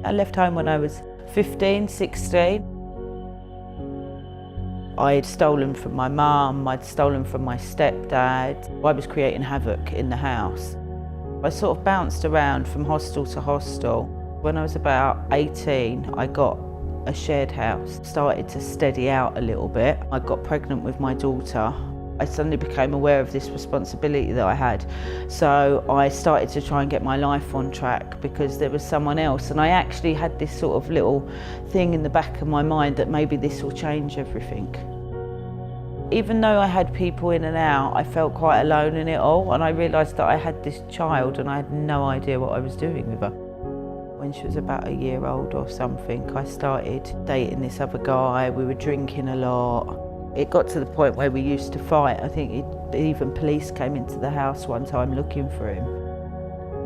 I left home when I was 15, 16. I had stolen from my mum, I'd stolen from my stepdad. I was creating havoc in the house. I sort of bounced around from hostel to hostel. When I was about 18, I got a shared house, started to steady out a little bit. I got pregnant with my daughter. I suddenly became aware of this responsibility that I had. So I started to try and get my life on track because there was someone else, and I actually had this sort of little thing in the back of my mind that maybe this will change everything. Even though I had people in and out, I felt quite alone in it all, and I realised that I had this child and I had no idea what I was doing with her. When she was about a year old or something, I started dating this other guy. We were drinking a lot. It got to the point where we used to fight. I think even police came into the house one time looking for him.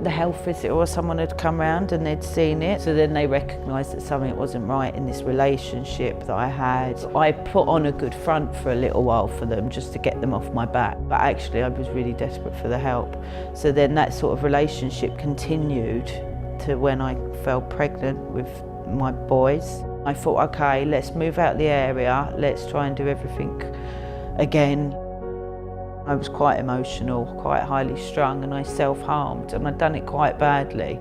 The health visitor or someone had come round and they'd seen it, so then they recognised that something wasn't right in this relationship that I had. I put on a good front for a little while for them just to get them off my back, but actually I was really desperate for the help. So then that sort of relationship continued to when I fell pregnant with my boys. I thought, okay, let's move out the area, let's try and do everything again. I was quite emotional, quite highly strung, and I self-harmed, and I'd done it quite badly.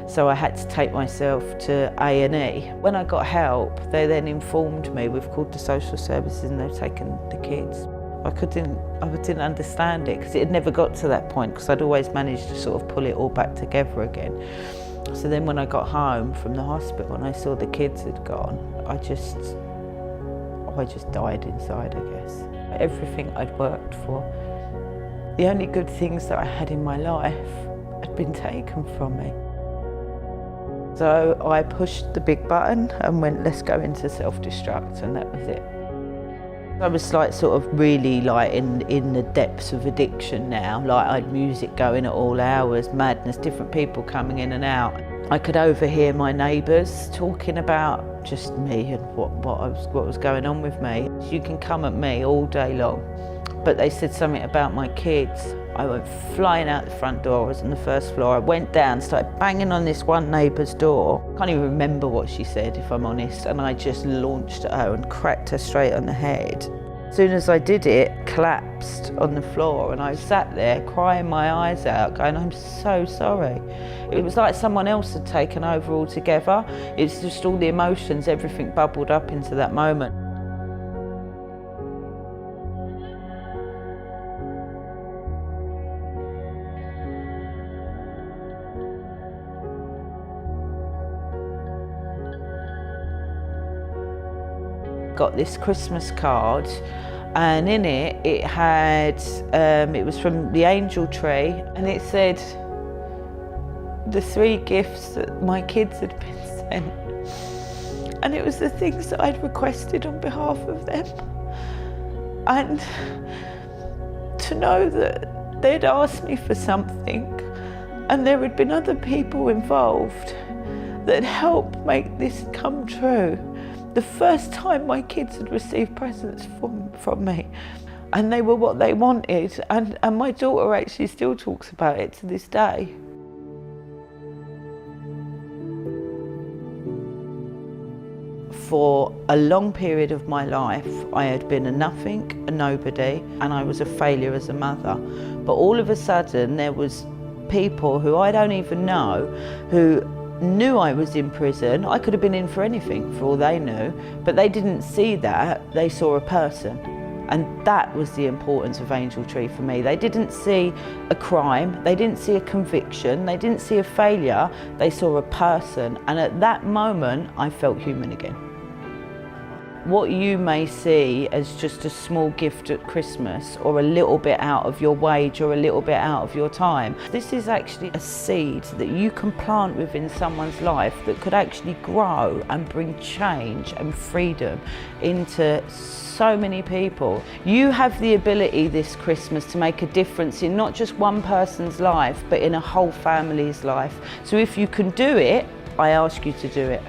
So I had to take myself to A&E. When I got help, they then informed me, we've called the social services and they've taken the kids. I didn't understand it because it had never got to that point, because I'd always managed to sort of pull it all back together again. So then when I got home from the hospital and I saw the kids had gone, I just died inside, I guess. Everything I'd worked for, the only good things that I had in my life had been taken from me. So I pushed the big button and went, let's go into self-destruct, and that was it. I was like sort of really like in the depths of addiction now. Like I had music going at all hours, madness, different people coming in and out. I could overhear my neighbours talking about just me and what was going on with me. You can come at me all day long, but they said something about my kids. I went flying out the front door. I was on the first floor. I went down, started banging on this one neighbour's door. I can't even remember what she said, if I'm honest, and I just launched at her and cracked her straight on the head. As soon as I did it, collapsed on the floor, and I sat there crying my eyes out, going, I'm so sorry. It was like someone else had taken over altogether. It's just all the emotions, everything bubbled up into that moment. Got this Christmas card, and in it had it was from the angel tree, and it said the 3 gifts that my kids had been sent, and it was the things that I'd requested on behalf of them. And to know that they'd asked me for something and there had been other people involved that helped make this come true. The first time my kids had received presents from me, and they were what they wanted, and my daughter actually still talks about it to this day. For a long period of my life, I had been a nothing, a nobody, and I was a failure as a mother. But all of a sudden, there was people who I don't even know who knew I was in prison. I could have been in for anything for all they knew, but they didn't see that. They saw a person, and that was the importance of Angel Tree for me. They didn't see a crime, they didn't see a conviction, they didn't see a failure, they saw a person, and at that moment I felt human again. What you may see as just a small gift at Christmas, or a little bit out of your wage, or a little bit out of your time, this is actually a seed that you can plant within someone's life that could actually grow and bring change and freedom into so many people. You have the ability this Christmas to make a difference in not just one person's life, but in a whole family's life. So if you can do it, I ask you to do it.